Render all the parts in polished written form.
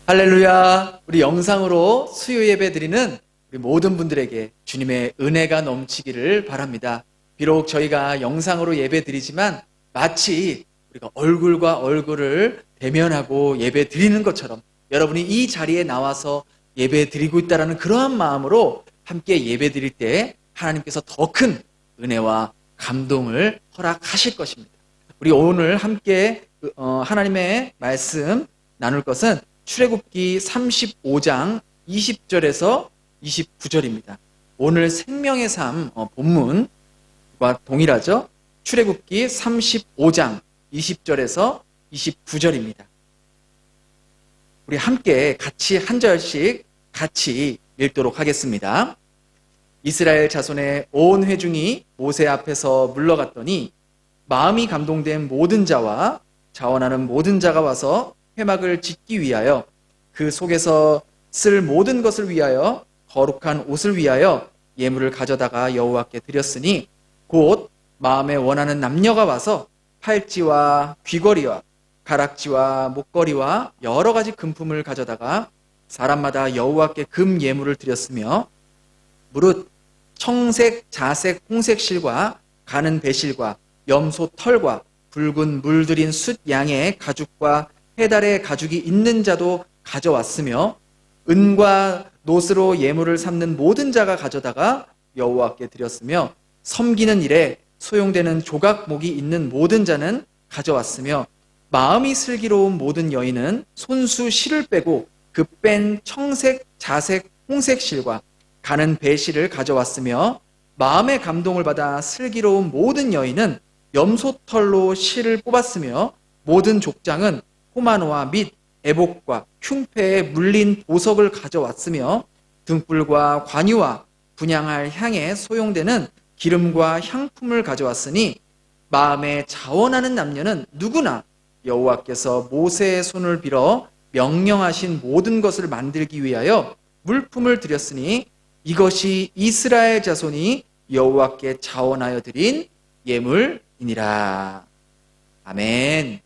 할렐루야. 우리 영상으로 수요 예배 드리는 우리 모든 분들에게 주님의 은혜가 넘치기를 바랍니다. 비록 저희가 영상으로 예배 드리지만 마치 우리가 얼굴과 얼굴을 대면하고 예배 드리는 것처럼 여러분이 이 자리에 나와서 예배 드리고 있다는 그러한 마음으로 함께 예배 드릴 때 하나님께서 더 큰 은혜와 감동을 허락하실 것입니다. 우리 오늘 함께 하나님의 말씀 나눌 것은 출애굽기 35장 20절에서 29절입니다. 오늘 생명의 삶 본문과 동일하죠. 출애굽기 35장 20절에서 29절입니다. 우리 함께 같이 한 절씩 같이 읽도록 하겠습니다. 이스라엘 자손의 온 회중이 모세 앞에서 물러갔더니 마음이 감동된 모든 자와 자원하는 모든 자가 와서 회막을 짓기 위하여 그 속에서 쓸 모든 것을 위하여 거룩한 옷을 위하여 예물을 가져다가 여호와께 드렸으니 곧 마음에 원하는 남녀가 와서 팔찌와 귀걸이와 가락지와 목걸이와 여러 가지 금품을 가져다가 사람마다 여호와께 금 예물을 드렸으며 무릇 청색, 자색, 홍색 실과 가는 배실과 염소 털과 붉은 물들인 숫 양의 가죽과 해달의 가죽이 있는 자도 가져왔으며 은과 노스로 예물을 삼는 모든 자가 가져다가 여호와께 드렸으며 섬기는 일에 소용되는 조각목이 있는 모든 자는 가져왔으며 마음이 슬기로운 모든 여인은 손수 실을 빼고 그 뺀 청색, 자색, 홍색 실과 가는 배실을 가져왔으며 마음의 감동을 받아 슬기로운 모든 여인은 염소털로 실을 뽑았으며 모든 족장은 호마노와 및 애복과 흉패에 물린 보석을 가져왔으며 등불과 관유와 분향할 향에 소용되는 기름과 향품을 가져왔으니 마음에 자원하는 남녀는 누구나 여호와께서 모세의 손을 빌어 명령하신 모든 것을 만들기 위하여 물품을 드렸으니 이것이 이스라엘 자손이 여호와께 자원하여 드린 예물이니라. 아멘.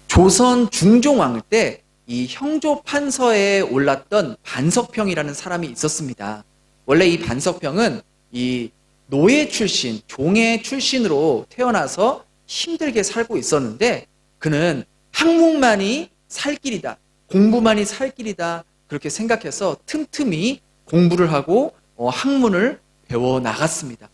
조선 중종왕 때 이 형조 판서에 올랐던 반석평이라는 사람이 있었습니다. 원래 이 반석평은 이 노예 출신, 종의 출신으로 태어나서 힘들게 살고 있었는데 그는 학문만이 살 길이다, 공부만이 살 길이다 그렇게 생각해서 틈틈이 공부를 하고 학문을 배워 나갔습니다.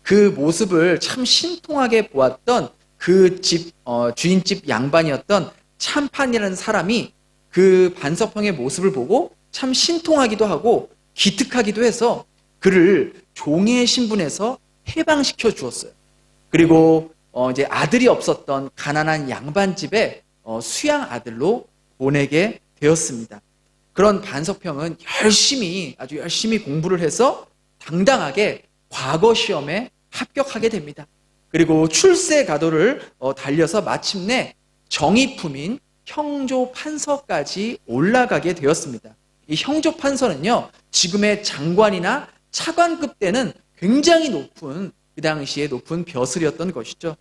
그 모습을 참 신통하게 보았던 그 집 주인집 양반이었던 참판이라는 사람이 그 반석평의 모습을 보고 참 신통하기도 하고 기특하기도 해서 그를 종의 신분에서 해방시켜 주었어요. 그리고 이제 아들이 없었던 가난한 양반집에 수양 아들로 보내게 되었습니다. 그런 반석평은 아주 열심히 공부를 해서 당당하게 과거 시험에 합격하게 됩니다. 그리고 출세 가도를 달려서 마침내 정의품인 형조 판서까지 올라가게 되었습니다. 이 형조 판서는요, 지금의 장관이나 차관급 때는 굉장히 높은, 그 당시에 높은 벼슬이었던 것이죠.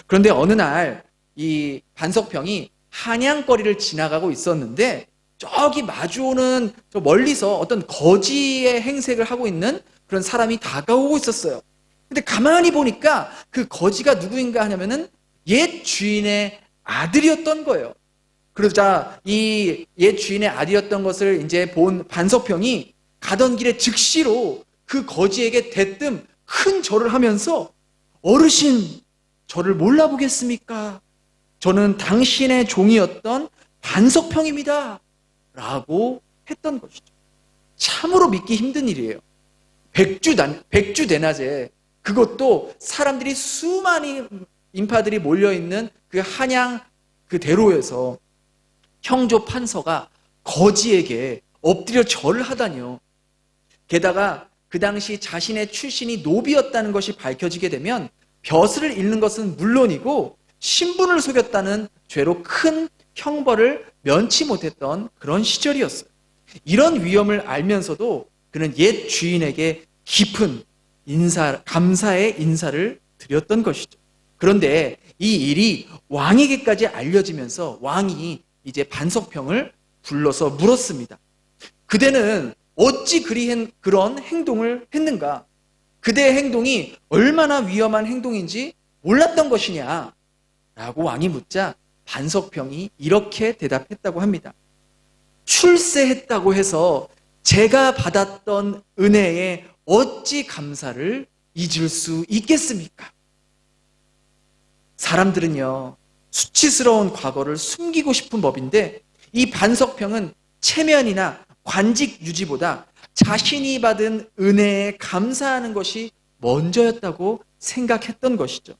그런데 어느 날 이 반석평이 한양거리를 지나가고 있었는데 저기 마주오는 저 멀리서 어떤 거지의 행색을 하고 있는 그런 사람이 다가오고 있었어요. 근데 가만히 보니까 그 거지가 누구인가 하냐면은 옛 주인의 아들이었던 거예요. 그러자 이 옛 주인의 아들이었던 것을 이제 본 반석평이 가던 길에 즉시로 그 거지에게 대뜸 큰 절을 하면서 어르신, 저를 몰라보겠습니까? 저는 당신의 종이었던 반석평입니다. 라고 했던 것이죠. 참으로 믿기 힘든 일이에요. 백주대낮에 그것도 사람들이 수많은 인파들이 몰려있는 그 한양 그 대로에서 형조 판서가 거지에게 엎드려 절을 하다니요. 게다가 그 당시 자신의 출신이 노비였다는 것이 밝혀지게 되면 벼슬을 잃는 것은 물론이고 신분을 속였다는 죄로 큰 형벌을 면치 못했던 그런 시절이었어요. 이런 위험을 알면서도 그는 옛 주인에게 깊은 감사의 인사를 드렸던 것이죠. 그런데 이 일이 왕에게까지 알려지면서 왕이 이제 반석평을 불러서 물었습니다. 그대는 어찌 그런 행동을 했는가? 그대의 행동이 얼마나 위험한 행동인지 몰랐던 것이냐? 라고 왕이 묻자 반석평이 이렇게 대답했다고 합니다. 출세했다고 해서 제가 받았던 은혜에 어찌 감사를 잊을 수 있겠습니까? 사람들은요, 수치스러운 과거를 숨기고 싶은 법인데 이 반석평은 체면이나 관직 유지보다 자신이 받은 은혜에 감사하는 것이 먼저였다고 생각했던 것이죠.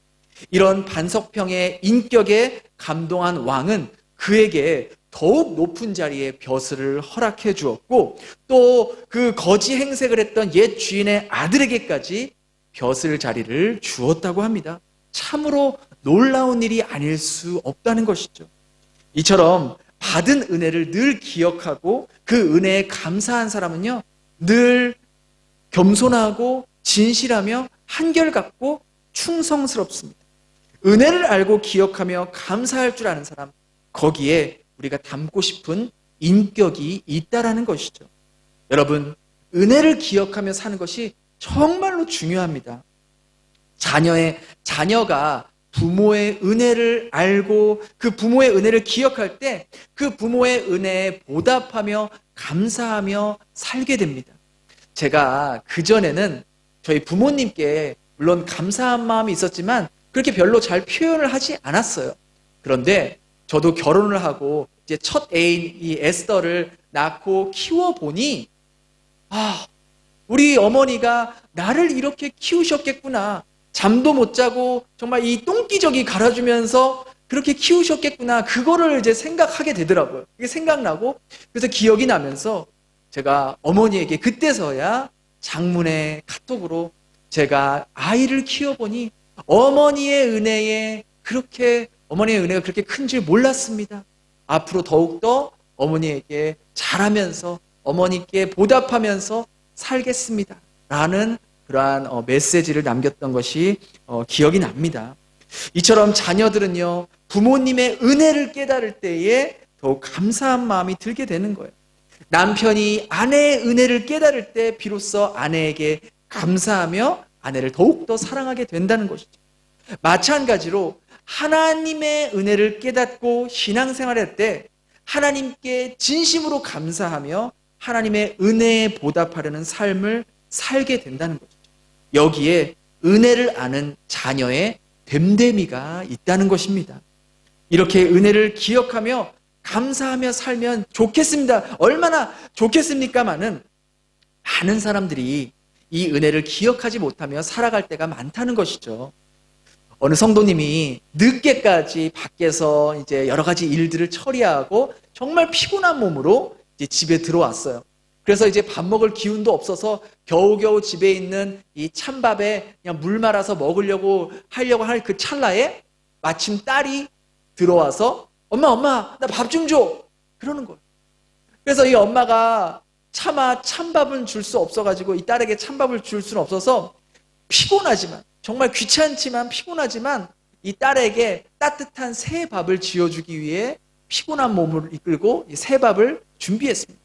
이런 반석평의 인격에 감동한 왕은 그에게 더욱 높은 자리에 벼슬을 허락해 주었고 또 그 거지 행색을 했던 옛 주인의 아들에게까지 벼슬 자리를 주었다고 합니다. 참으로 놀라운 일이 아닐 수 없다는 것이죠. 이처럼 받은 은혜를 늘 기억하고 그 은혜에 감사한 사람은요, 늘 겸손하고 진실하며 한결같고 충성스럽습니다. 은혜를 알고 기억하며 감사할 줄 아는 사람, 거기에 우리가 담고 싶은 인격이 있다라는 것이죠. 여러분, 은혜를 기억하며 사는 것이 정말로 중요합니다. 자녀가 부모의 은혜를 알고 그 부모의 은혜를 기억할 때 그 부모의 은혜에 보답하며 감사하며 살게 됩니다. 제가 그전에는 저희 부모님께 물론 감사한 마음이 있었지만 그렇게 별로 잘 표현을 하지 않았어요. 그런데 저도 결혼을 하고 이제 첫 애인 이 에스더를 낳고 키워보니 우리 어머니가 나를 이렇게 키우셨겠구나. 잠도 못 자고 정말 이 똥기저귀 갈아주면서 그렇게 키우셨겠구나. 그거를 이제 생각하게 되더라고요. 이게 생각나고 그래서 기억이 나면서 제가 어머니에게 그때서야 장문의 카톡으로 제가 아이를 키워보니 어머니의 은혜가 그렇게 큰 줄 몰랐습니다. 앞으로 더욱더 어머니에게 잘하면서 어머니께 보답하면서 살겠습니다. 라는 그러한 메시지를 남겼던 것이 기억이 납니다. 이처럼 자녀들은요, 부모님의 은혜를 깨달을 때에 더욱 감사한 마음이 들게 되는 거예요. 남편이 아내의 은혜를 깨달을 때 비로소 아내에게 감사하며 아내를 더욱더 사랑하게 된다는 것이죠. 마찬가지로 하나님의 은혜를 깨닫고 신앙생활할 때 하나님께 진심으로 감사하며 하나님의 은혜에 보답하려는 삶을 살게 된다는 것이죠. 여기에 은혜를 아는 자녀의 됨됨이가 있다는 것입니다. 이렇게 은혜를 기억하며 감사하며 살면 좋겠습니다. 얼마나 좋겠습니까마는 많은 사람들이 이 은혜를 기억하지 못하며 살아갈 때가 많다는 것이죠. 어느 성도님이 늦게까지 밖에서 이제 여러 가지 일들을 처리하고 정말 피곤한 몸으로 이제 집에 들어왔어요. 그래서 이제 밥 먹을 기운도 없어서 겨우겨우 집에 있는 이 찬밥에 그냥 물 말아서 하려고 할 그 찰나에 마침 딸이 들어와서 엄마, 나 밥 좀 줘! 그러는 거예요. 그래서 이 엄마가 차마 찬밥은 줄 수 없어가지고 이 딸에게 찬밥을 줄 수는 없어서 피곤하지만 정말 귀찮지만 피곤하지만 이 딸에게 따뜻한 새 밥을 지어주기 위해 피곤한 몸을 이끌고 새 밥을 준비했습니다.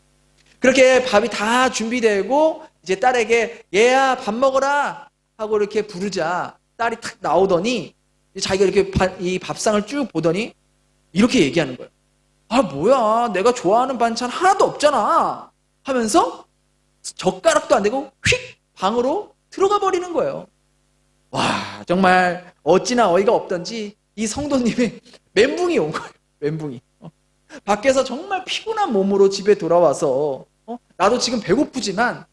그렇게 밥이 다 준비되고 이제 딸에게 얘야 밥 먹어라 하고 이렇게 부르자 딸이 탁 나오더니 자기가 이렇게 이 밥상을 쭉 보더니 이렇게 얘기하는 거예요. 뭐야, 내가 좋아하는 반찬 하나도 없잖아 하면서 젓가락도 안 대고 휙 방으로 들어가 버리는 거예요. 와, 정말 어찌나 어이가 없던지 이 성도님의 멘붕이 온 거예요. 멘붕이. 밖에서 정말 피곤한 몸으로 집에 돌아와서 나도 지금 배고프지만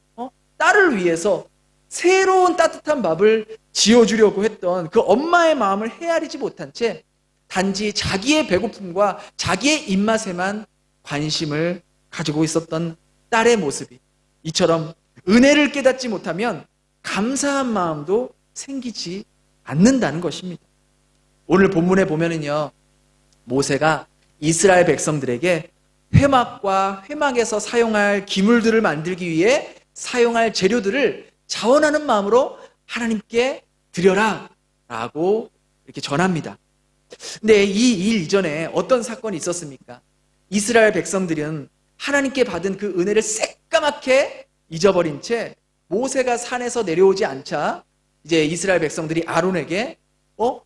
딸을 위해서 새로운 따뜻한 밥을 지어주려고 했던 그 엄마의 마음을 헤아리지 못한 채 단지 자기의 배고픔과 자기의 입맛에만 관심을 가지고 있었던 딸의 모습이 이처럼 은혜를 깨닫지 못하면 감사한 마음도 생기지 않는다는 것입니다. 오늘 본문에 보면은요, 모세가 이스라엘 백성들에게 회막과 회막에서 사용할 기물들을 만들기 위해 사용할 재료들을 자원하는 마음으로 하나님께 드려라 라고 이렇게 전합니다. 근데 이 일 이전에 어떤 사건이 있었습니까? 이스라엘 백성들은 하나님께 받은 그 은혜를 새까맣게 잊어버린 채 모세가 산에서 내려오지 않자 이제 이스라엘 백성들이 아론에게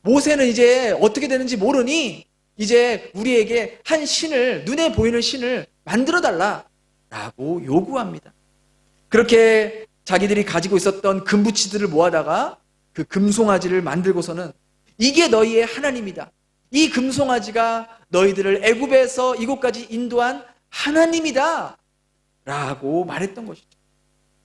모세는 이제 어떻게 되는지 모르니 이제 우리에게 한 신을, 눈에 보이는 신을 만들어 달라라고 요구합니다. 그렇게 자기들이 가지고 있었던 금부치들을 모아다가 그 금송아지를 만들고서는 이게 너희의 하나님이다. 이 금송아지가 너희들을 애굽에서 이곳까지 인도한 하나님이다 라고 말했던 것이죠.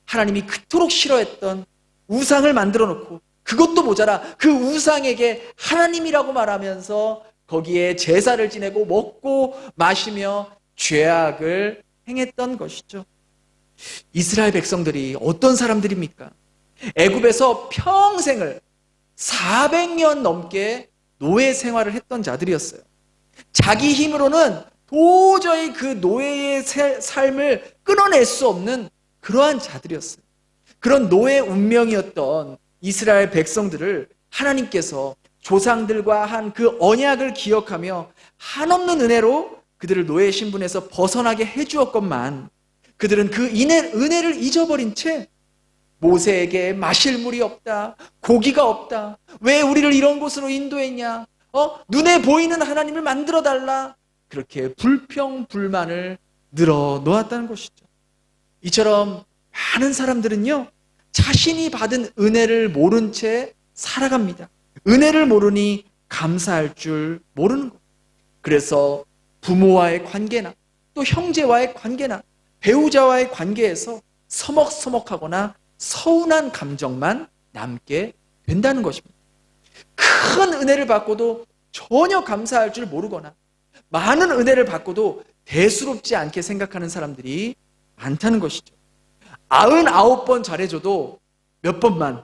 하나님이 그토록 싫어했던 우상을 만들어 놓고 그것도 모자라 그 우상에게 하나님이라고 말하면서 거기에 제사를 지내고 먹고 마시며 죄악을 행했던 것이죠. 이스라엘 백성들이 어떤 사람들입니까? 애굽에서 평생을 400년 넘게 노예 생활을 했던 자들이었어요. 자기 힘으로는 도저히 그 노예의 삶을 끊어낼 수 없는 그러한 자들이었어요. 그런 노예 운명이었던 이스라엘 백성들을 하나님께서 조상들과 한 그 언약을 기억하며 한없는 은혜로 그들을 노예 신분에서 벗어나게 해주었건만 그들은 그 은혜를 잊어버린 채 모세에게 마실 물이 없다, 고기가 없다, 왜 우리를 이런 곳으로 인도했냐, 눈에 보이는 하나님을 만들어 달라, 그렇게 불평불만을 늘어놓았다는 것이죠. 이처럼 많은 사람들은요, 자신이 받은 은혜를 모른 채 살아갑니다. 은혜를 모르니 감사할 줄 모르는 것. 그래서 부모와의 관계나 또 형제와의 관계나 배우자와의 관계에서 서먹서먹하거나 서운한 감정만 남게 된다는 것입니다. 큰 은혜를 받고도 전혀 감사할 줄 모르거나 많은 은혜를 받고도 대수롭지 않게 생각하는 사람들이 많다는 것이죠. 99번 잘해줘도 몇 번만,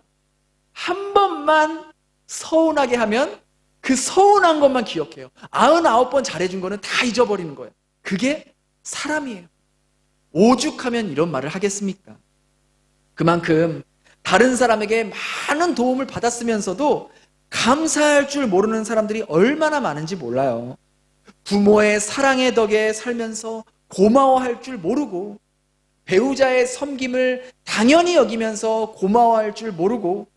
한 번만 서운하게 하면 그 서운한 것만 기억해요. 99번 잘해준 거는 다 잊어버리는 거예요. 그게 사람이에요. 오죽하면 이런 말을 하겠습니까? 그만큼 다른 사람에게 많은 도움을 받았으면서도 감사할 줄 모르는 사람들이 얼마나 많은지 몰라요. 부모의 사랑의 덕에 살면서 고마워할 줄 모르고 배우자의 섬김을 당연히 여기면서 고마워할 줄 모르고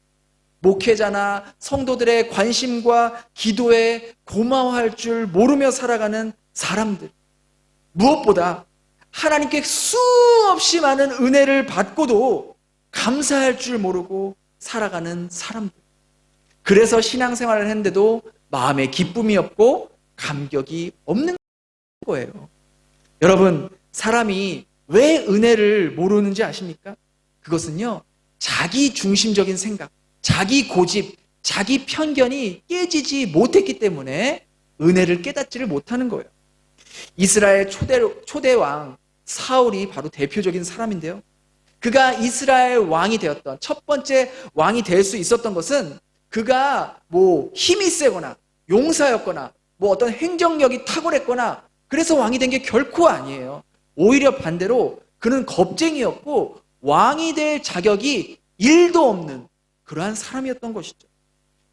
목회자나 성도들의 관심과 기도에 고마워할 줄 모르며 살아가는 사람들. 무엇보다 하나님께 수없이 많은 은혜를 받고도 감사할 줄 모르고 살아가는 사람들. 그래서 신앙생활을 했는데도 마음에 기쁨이 없고 감격이 없는 거예요. 여러분, 사람이 왜 은혜를 모르는지 아십니까? 그것은요, 자기 중심적인 생각, 자기 고집, 자기 편견이 깨지지 못했기 때문에 은혜를 깨닫지를 못하는 거예요. 이스라엘 초대왕 사울이 바로 대표적인 사람인데요. 그가 이스라엘 왕이 되었던 첫 번째 왕이 될 수 있었던 것은 그가 힘이 세거나 용사였거나 어떤 행정력이 탁월했거나 그래서 왕이 된 게 결코 아니에요. 오히려 반대로 그는 겁쟁이였고 왕이 될 자격이 1도 없는 그러한 사람이었던 것이죠.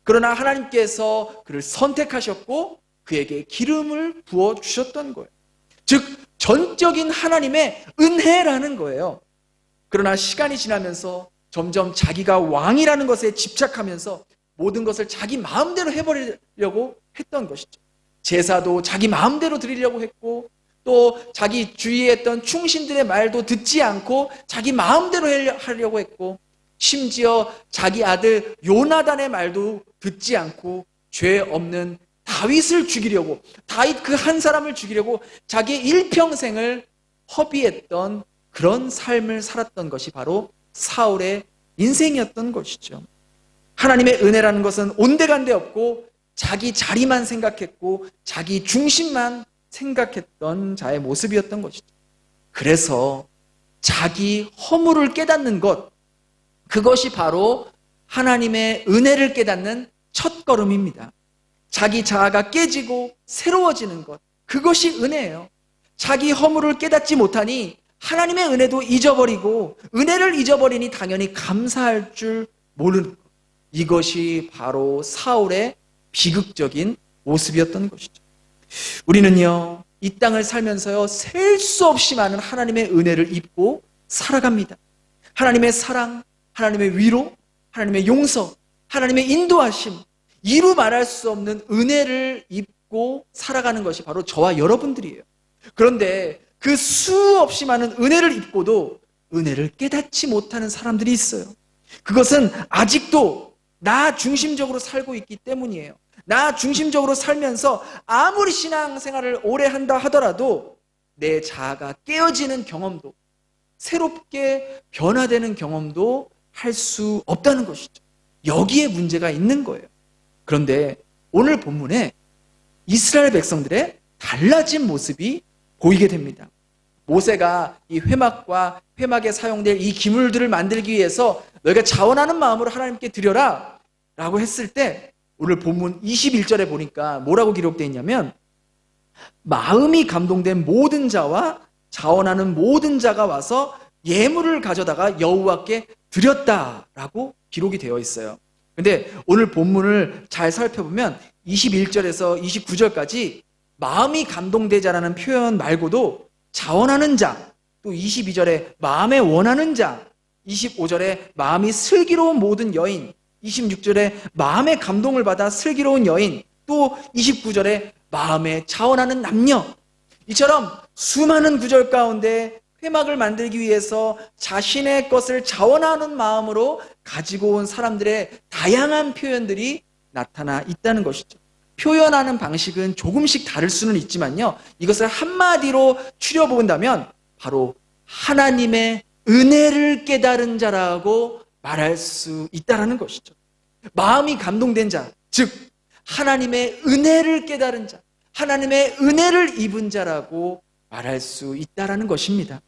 그러나 하나님께서 그를 선택하셨고 그에게 기름을 부어주셨던 거예요. 즉 전적인 하나님의 은혜라는 거예요. 그러나 시간이 지나면서 점점 자기가 왕이라는 것에 집착하면서 모든 것을 자기 마음대로 해버리려고 했던 것이죠. 제사도 자기 마음대로 드리려고 했고 또 자기 주위에 있던 충신들의 말도 듣지 않고 자기 마음대로 하려고 했고 심지어 자기 아들 요나단의 말도 듣지 않고 죄 없는 다윗을 죽이려고, 다윗 그 한 사람을 죽이려고 자기의 일평생을 허비했던 그런 삶을 살았던 것이 바로 사울의 인생이었던 것이죠. 하나님의 은혜라는 것은 온데간데 없고 자기 자리만 생각했고 자기 중심만 생각했던 자의 모습이었던 것이죠. 그래서 자기 허물을 깨닫는 것, 그것이 바로 하나님의 은혜를 깨닫는 첫걸음입니다. 자기 자아가 깨지고 새로워지는 것, 그것이 은혜예요. 자기 허물을 깨닫지 못하니 하나님의 은혜도 잊어버리고 은혜를 잊어버리니 당연히 감사할 줄 모르는 것, 이것이 바로 사울의 비극적인 모습이었던 것이죠. 우리는요, 이 땅을 살면서요, 셀 수 없이 많은 하나님의 은혜를 입고 살아갑니다. 하나님의 사랑, 하나님의 위로, 하나님의 용서, 하나님의 인도하심, 이루 말할 수 없는 은혜를 입고 살아가는 것이 바로 저와 여러분들이에요. 그런데 그 수없이 많은 은혜를 입고도 은혜를 깨닫지 못하는 사람들이 있어요. 그것은 아직도 나 중심적으로 살고 있기 때문이에요. 나 중심적으로 살면서 아무리 신앙생활을 오래 한다 하더라도 내 자아가 깨어지는 경험도, 새롭게 변화되는 경험도 할 수 없다는 것이죠. 여기에 문제가 있는 거예요. 그런데 오늘 본문에 이스라엘 백성들의 달라진 모습이 보이게 됩니다. 모세가 이 회막과 회막에 사용될 이 기물들을 만들기 위해서 너희가 자원하는 마음으로 하나님께 드려라 라고 했을 때 오늘 본문 21절에 보니까 뭐라고 기록되어 있냐면 마음이 감동된 모든 자와 자원하는 모든 자가 와서 예물을 가져다가 여호와께 드렸다라고 기록이 되어 있어요. 근데 오늘 본문을 잘 살펴보면 21절에서 29절까지 마음이 감동되자라는 표현 말고도 자원하는 자, 또 22절에 마음에 원하는 자, 25절에 마음이 슬기로운 모든 여인, 26절에 마음에 감동을 받아 슬기로운 여인, 또 29절에 마음에 자원하는 남녀, 이처럼 수많은 구절 가운데 회막을 만들기 위해서 자신의 것을 자원하는 마음으로 가지고 온 사람들의 다양한 표현들이 나타나 있다는 것이죠. 표현하는 방식은 조금씩 다를 수는 있지만요, 이것을 한마디로 추려본다면 바로 하나님의 은혜를 깨달은 자라고 말할 수 있다는 것이죠. 마음이 감동된 자, 즉 하나님의 은혜를 깨달은 자, 하나님의 은혜를 입은 자라고 말할 수 있다는 것입니다.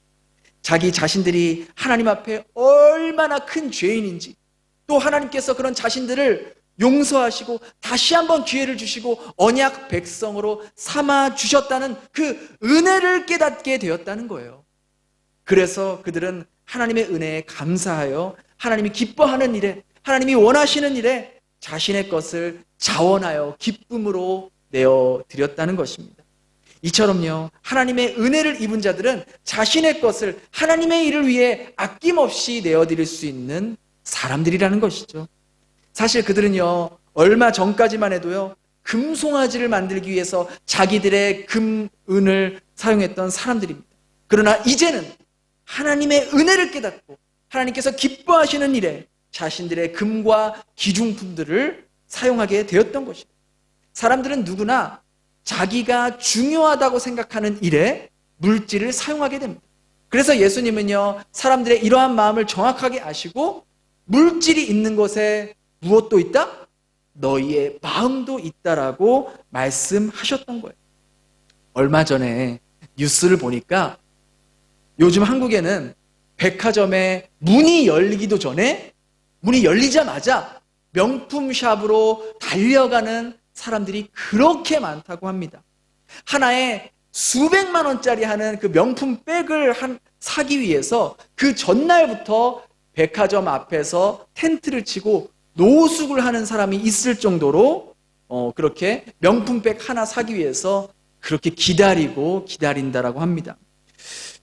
자기 자신들이 하나님 앞에 얼마나 큰 죄인인지, 또 하나님께서 그런 자신들을 용서하시고 다시 한번 기회를 주시고 언약 백성으로 삼아 주셨다는 그 은혜를 깨닫게 되었다는 거예요. 그래서 그들은 하나님의 은혜에 감사하여 하나님이 기뻐하는 일에, 하나님이 원하시는 일에 자신의 것을 자원하여 기쁨으로 내어드렸다는 것입니다. 이처럼요, 하나님의 은혜를 입은 자들은 자신의 것을 하나님의 일을 위해 아낌없이 내어드릴 수 있는 사람들이라는 것이죠. 사실 그들은요, 얼마 전까지만 해도요, 금송아지를 만들기 위해서 자기들의 금, 은을 사용했던 사람들입니다. 그러나 이제는 하나님의 은혜를 깨닫고 하나님께서 기뻐하시는 일에 자신들의 금과 기중품들을 사용하게 되었던 것입니다. 사람들은 누구나 자기가 중요하다고 생각하는 일에 물질을 사용하게 됩니다. 그래서 예수님은요, 사람들의 이러한 마음을 정확하게 아시고 물질이 있는 곳에 무엇도 있다? 너희의 마음도 있다라고 말씀하셨던 거예요. 얼마 전에 뉴스를 보니까 요즘 한국에는 백화점에 문이 열리기도 전에, 문이 열리자마자 명품샵으로 달려가는 사람들이 그렇게 많다고 합니다. 하나에 수백만 원짜리 하는 그 명품 백을 사기 위해서 그 전날부터 백화점 앞에서 텐트를 치고 노숙을 하는 사람이 있을 정도로 그렇게 명품백 하나 사기 위해서 그렇게 기다린다라고 합니다.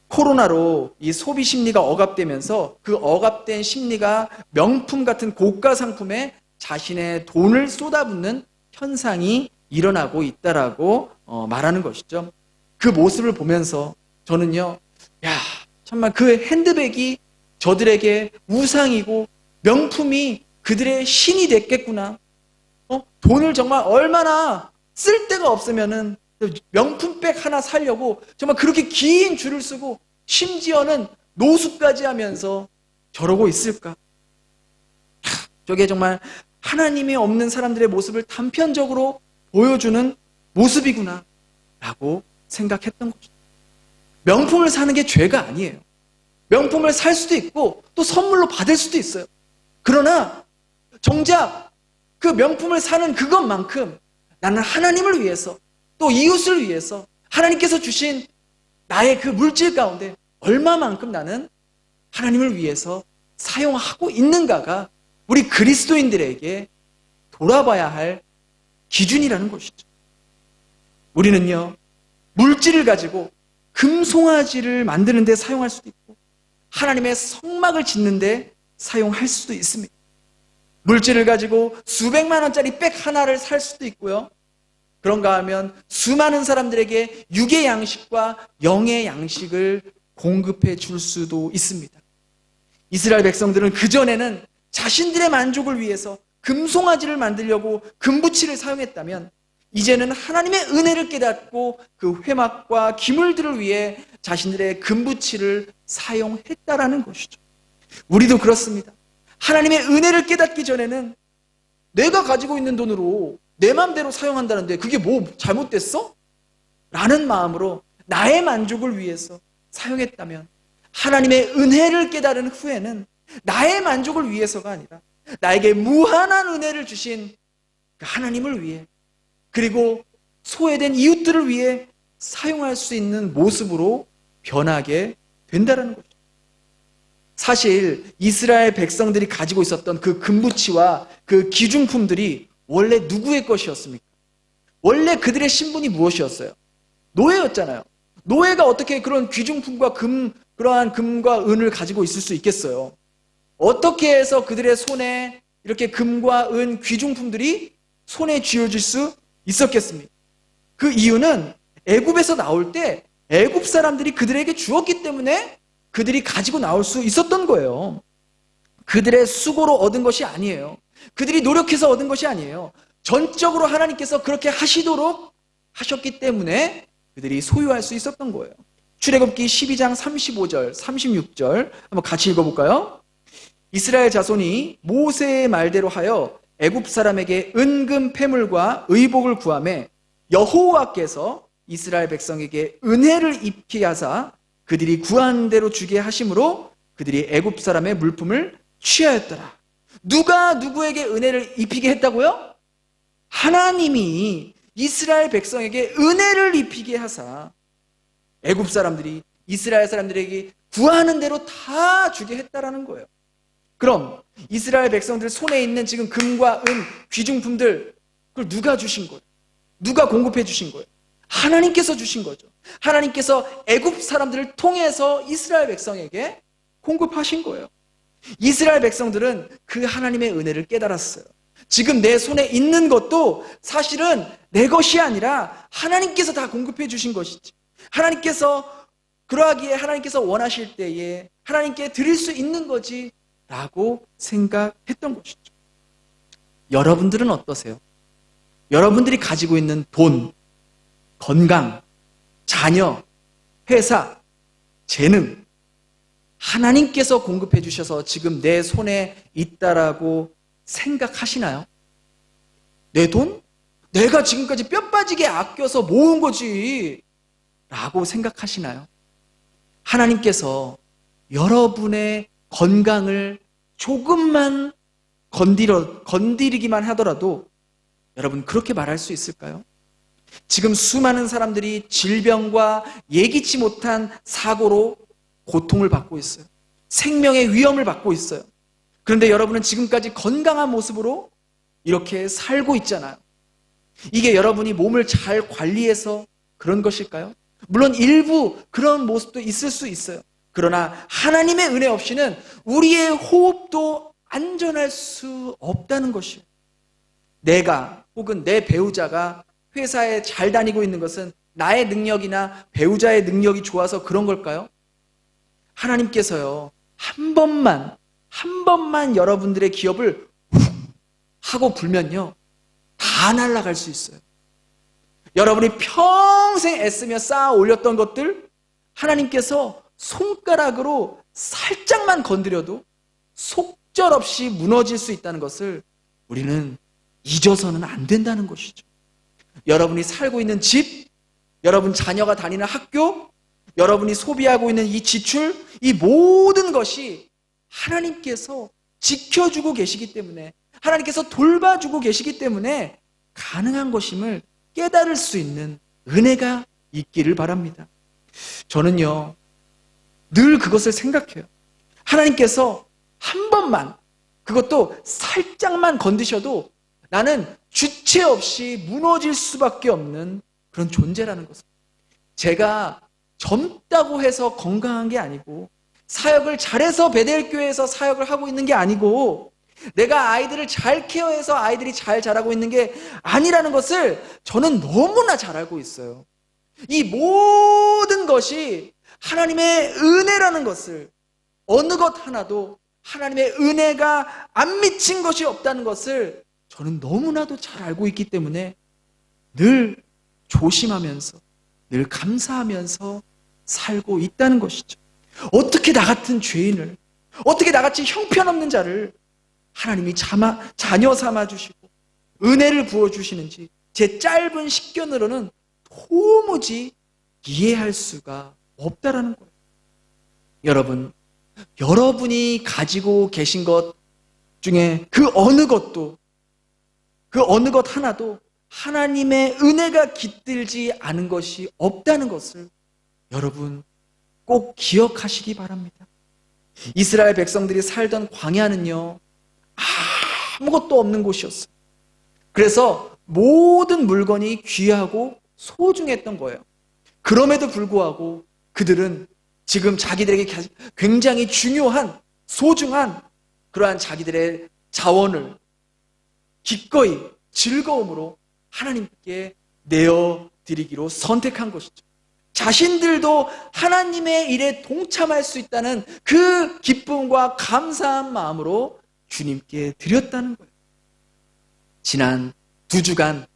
코로나로 이 소비 심리가 억압되면서 그 억압된 심리가 명품 같은 고가 상품에 자신의 돈을 쏟아붓는 현상이 일어나고 있다라고 말하는 것이죠. 그 모습을 보면서 저는요, 정말 그 핸드백이 저들에게 우상이고 명품이 그들의 신이 됐겠구나. 돈을 정말 얼마나 쓸 데가 없으면은 명품백 하나 사려고 정말 그렇게 긴 줄을 쓰고 심지어는 노숙까지 하면서 저러고 있을까? 저게 정말 하나님이 없는 사람들의 모습을 단편적으로 보여주는 모습이구나 라고 생각했던 거죠. 명품을 사는 게 죄가 아니에요. 명품을 살 수도 있고 또 선물로 받을 수도 있어요. 그러나 정작 그 명품을 사는 그것만큼 나는 하나님을 위해서 또 이웃을 위해서 하나님께서 주신 나의 그 물질 가운데 얼마만큼 나는 하나님을 위해서 사용하고 있는가가 우리 그리스도인들에게 돌아봐야 할 기준이라는 것이죠. 우리는요, 물질을 가지고 금송아지를 만드는 데 사용할 수도 있고 하나님의 성막을 짓는 데 사용할 수도 있습니다. 물질을 가지고 수백만 원짜리 백 하나를 살 수도 있고요. 그런가 하면 수많은 사람들에게 육의 양식과 영의 양식을 공급해 줄 수도 있습니다. 이스라엘 백성들은 그전에는 자신들의 만족을 위해서 금송아지를 만들려고 금붙이를 사용했다면 이제는 하나님의 은혜를 깨닫고 그 회막과 기물들을 위해 자신들의 금붙이를 사용했다라는 것이죠. 우리도 그렇습니다. 하나님의 은혜를 깨닫기 전에는 내가 가지고 있는 돈으로 내 마음대로 사용한다는데 그게 뭐 잘못됐어? 라는 마음으로 나의 만족을 위해서 사용했다면 하나님의 은혜를 깨달은 후에는 나의 만족을 위해서가 아니라 나에게 무한한 은혜를 주신 하나님을 위해 그리고 소외된 이웃들을 위해 사용할 수 있는 모습으로 변하게 된다는 것이죠. 사실 이스라엘 백성들이 가지고 있었던 그 금붙이와 그 기중품들이 원래 누구의 것이었습니까? 원래 그들의 신분이 무엇이었어요? 노예였잖아요. 노예가 어떻게 그런 귀중품과 그러한 금과 은을 가지고 있을 수 있겠어요? 어떻게 해서 그들의 손에 이렇게 금과 은 귀중품들이 손에 쥐어질 수 있었겠습니까? 그 이유는 애굽에서 나올 때 애굽 사람들이 그들에게 주었기 때문에 그들이 가지고 나올 수 있었던 거예요. 그들의 수고로 얻은 것이 아니에요. 그들이 노력해서 얻은 것이 아니에요. 전적으로 하나님께서 그렇게 하시도록 하셨기 때문에 그들이 소유할 수 있었던 거예요. 출애굽기 12장 35절, 36절 한번 같이 읽어볼까요? 이스라엘 자손이 모세의 말대로 하여 애굽 사람에게 은금 패물과 의복을 구하매 여호와께서 이스라엘 백성에게 은혜를 입게 하사 그들이 구한 대로 주게 하심으로 그들이 애굽 사람의 물품을 취하였더라. 누가 누구에게 은혜를 입히게 했다고요? 하나님이 이스라엘 백성에게 은혜를 입히게 하사 애굽 사람들이 이스라엘 사람들에게 구하는 대로 다 주게 했다라는 거예요. 그럼 이스라엘 백성들 손에 있는 지금 금과 은, 귀중품들 그걸 누가 주신 거예요? 누가 공급해 주신 거예요? 하나님께서 주신 거죠. 하나님께서 애굽 사람들을 통해서 이스라엘 백성에게 공급하신 거예요. 이스라엘 백성들은 그 하나님의 은혜를 깨달았어요. 지금 내 손에 있는 것도 사실은 내 것이 아니라 하나님께서 다 공급해 주신 것이지. 하나님께서 그러하기에 하나님께서 원하실 때에 하나님께 드릴 수 있는 거지 라고 생각했던 것이죠. 여러분들은 어떠세요? 여러분들이 가지고 있는 돈, 건강, 자녀, 회사, 재능 하나님께서 공급해 주셔서 지금 내 손에 있다라고 생각하시나요? 내 돈? 내가 지금까지 뼈 빠지게 아껴서 모은 거지 라고 생각하시나요? 하나님께서 여러분의 건강을 조금만 건드리기만 하더라도 여러분 그렇게 말할 수 있을까요? 지금 수많은 사람들이 질병과 예기치 못한 사고로 고통을 받고 있어요. 생명의 위험을 받고 있어요. 그런데 여러분은 지금까지 건강한 모습으로 이렇게 살고 있잖아요. 이게 여러분이 몸을 잘 관리해서 그런 것일까요? 물론 일부 그런 모습도 있을 수 있어요. 그러나 하나님의 은혜 없이는 우리의 호흡도 안전할 수 없다는 것이에요. 내가 혹은 내 배우자가 회사에 잘 다니고 있는 것은 나의 능력이나 배우자의 능력이 좋아서 그런 걸까요? 하나님께서요, 한 번만 여러분들의 기업을 훅 하고 불면요, 다 날아갈 수 있어요. 여러분이 평생 애쓰며 쌓아 올렸던 것들, 하나님께서 손가락으로 살짝만 건드려도 속절없이 무너질 수 있다는 것을 우리는 잊어서는 안 된다는 것이죠. 여러분이 살고 있는 집, 여러분 자녀가 다니는 학교, 여러분이 소비하고 있는 이 지출, 이 모든 것이 하나님께서 지켜주고 계시기 때문에, 하나님께서 돌봐주고 계시기 때문에 가능한 것임을 깨달을 수 있는 은혜가 있기를 바랍니다. 저는요, 늘 그것을 생각해요. 하나님께서 한 번만, 그것도 살짝만 건드셔도 나는 주체 없이 무너질 수밖에 없는 그런 존재라는 것을. 제가 젊다고 해서 건강한 게 아니고, 사역을 잘해서 베델교회에서 사역을 하고 있는 게 아니고, 내가 아이들을 잘 케어해서 아이들이 잘 자라고 있는 게 아니라는 것을 저는 너무나 잘 알고 있어요. 이 모든 것이 하나님의 은혜라는 것을, 어느 것 하나도 하나님의 은혜가 안 미친 것이 없다는 것을 저는 너무나도 잘 알고 있기 때문에 늘 조심하면서, 늘 감사하면서 살고 있다는 것이죠. 어떻게 나 같은 죄인을, 어떻게 나같이 형편없는 자를 하나님이 자녀 삼아주시고 은혜를 부어주시는지 제 짧은 식견으로는 도무지 이해할 수가 없다라는 거예요. 여러분, 여러분이 가지고 계신 것 중에 그 어느 것 하나도 하나님의 은혜가 깃들지 않은 것이 없다는 것을 여러분 꼭 기억하시기 바랍니다. 이스라엘 백성들이 살던 광야는요, 아무것도 없는 곳이었어요. 그래서 모든 물건이 귀하고 소중했던 거예요. 그럼에도 불구하고 그들은 지금 자기들에게 굉장히 중요한, 소중한 그러한 자기들의 자원을 기꺼이 즐거움으로 하나님께 내어드리기로 선택한 것이죠. 자신들도 하나님의 일에 동참할 수 있다는 그 기쁨과 감사한 마음으로 주님께 드렸다는 거예요. 지난 2주간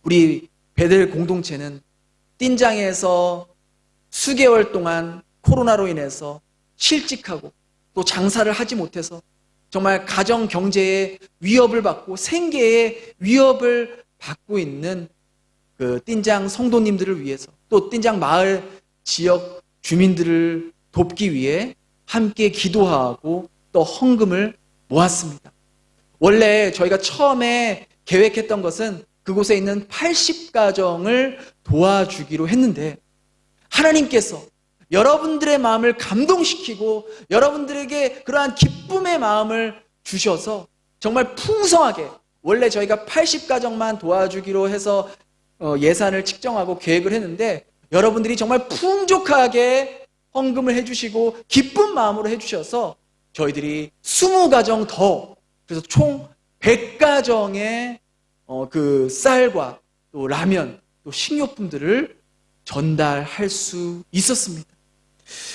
우리 베델 공동체는 띵장에서 수개월 동안 코로나로 인해서 실직하고 또 장사를 하지 못해서 정말 가정 경제에 위협을 받고 생계에 위협을 받고 있는 그 띵장 성도님들을 위해서, 또 띵장 마을 지역 주민들을 돕기 위해 함께 기도하고 또 헌금을 모았습니다. 원래 저희가 처음에 계획했던 것은 그곳에 있는 80가정을 도와주기로 했는데, 하나님께서 여러분들의 마음을 감동시키고 여러분들에게 그러한 기쁨의 마음을 주셔서 정말 풍성하게, 원래 저희가 80가정만 도와주기로 해서 예산을 측정하고 계획을 했는데, 여러분들이 정말 풍족하게 헌금을 해주시고 기쁜 마음으로 해주셔서 저희들이 20가정 더, 그래서 총 100가정의 그 쌀과 또 라면, 또 식료품들을 전달할 수 있었습니다.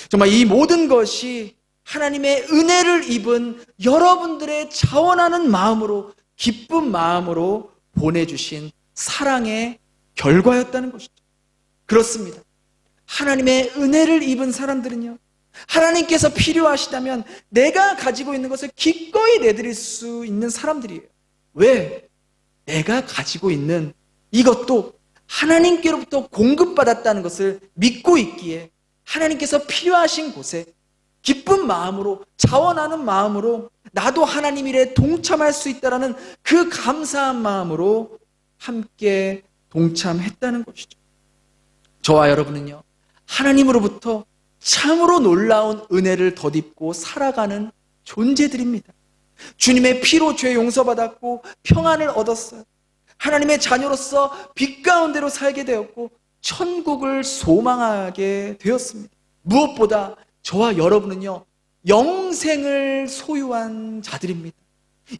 정말 이 모든 것이 하나님의 은혜를 입은 여러분들의 자원하는 마음으로, 기쁜 마음으로 보내주신 사랑의 결과였다는 것이죠. 그렇습니다. 하나님의 은혜를 입은 사람들은요, 하나님께서 필요하시다면 내가 가지고 있는 것을 기꺼이 내드릴 수 있는 사람들이에요. 왜? 내가 가지고 있는 이것도 하나님께로부터 공급받았다는 것을 믿고 있기에 하나님께서 필요하신 곳에 기쁜 마음으로, 자원하는 마음으로 나도 하나님 일에 동참할 수 있다는 그 감사한 마음으로 함께 동참했다는 것이죠. 저와 여러분은요, 하나님으로부터 참으로 놀라운 은혜를 덧입고 살아가는 존재들입니다. 주님의 피로 죄 용서받았고 평안을 얻었어요. 하나님의 자녀로서 빛 가운데로 살게 되었고 천국을 소망하게 되었습니다. 무엇보다 저와 여러분은요, 영생을 소유한 자들입니다.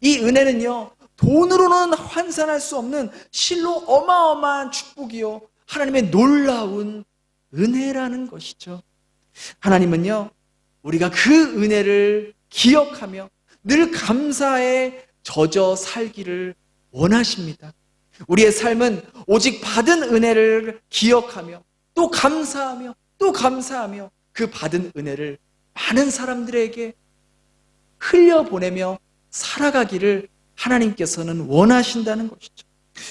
이 은혜는요, 돈으로는 환산할 수 없는 실로 어마어마한 축복이요, 하나님의 놀라운 은혜라는 것이죠. 하나님은요, 우리가 그 은혜를 기억하며 늘 감사에 젖어 살기를 원하십니다. 우리의 삶은 오직 받은 은혜를 기억하며 또 감사하며 또 감사하며 그 받은 은혜를 많은 사람들에게 흘려보내며 살아가기를 하나님께서는 원하신다는 것이죠.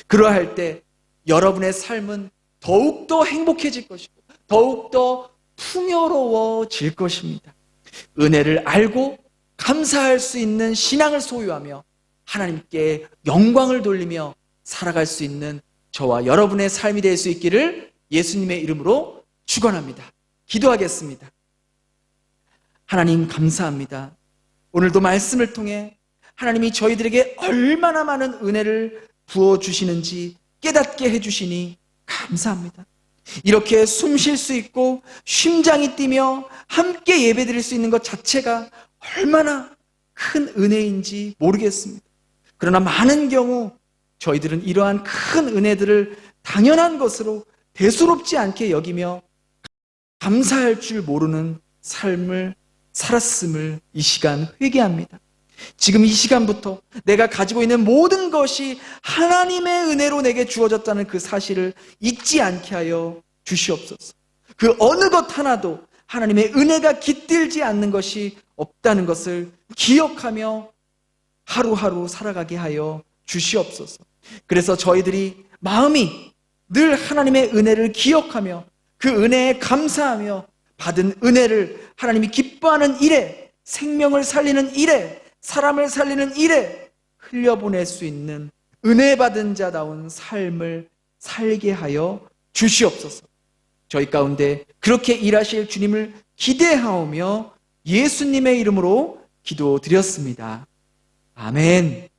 그러할 때 여러분의 삶은 더욱더 행복해질 것이고 더욱더 풍요로워질 것입니다. 은혜를 알고 감사할 수 있는 신앙을 소유하며 하나님께 영광을 돌리며 살아갈 수 있는 저와 여러분의 삶이 될 수 있기를 예수님의 이름으로 축원합니다. 기도하겠습니다. 하나님 감사합니다. 오늘도 말씀을 통해 하나님이 저희들에게 얼마나 많은 은혜를 부어주시는지 깨닫게 해주시니 감사합니다. 이렇게 숨 쉴 수 있고 심장이 뛰며 함께 예배드릴 수 있는 것 자체가 얼마나 큰 은혜인지 모르겠습니다. 그러나 많은 경우 저희들은 이러한 큰 은혜들을 당연한 것으로 대수롭지 않게 여기며 감사할 줄 모르는 삶을 살았음을 이 시간 회개합니다. 지금 이 시간부터 내가 가지고 있는 모든 것이 하나님의 은혜로 내게 주어졌다는 그 사실을 잊지 않게 하여 주시옵소서. 그 어느 것 하나도 하나님의 은혜가 깃들지 않는 것이 없다는 것을 기억하며 하루하루 살아가게 하여 주시옵소서. 그래서 저희들이 마음이 늘 하나님의 은혜를 기억하며 그 은혜에 감사하며 받은 은혜를 하나님이 기뻐하는 일에, 생명을 살리는 일에, 사람을 살리는 일에 흘려보낼 수 있는 은혜 받은 자다운 삶을 살게 하여 주시옵소서. 저희 가운데 그렇게 일하실 주님을 기대하오며 예수님의 이름으로 기도드렸습니다. 아멘.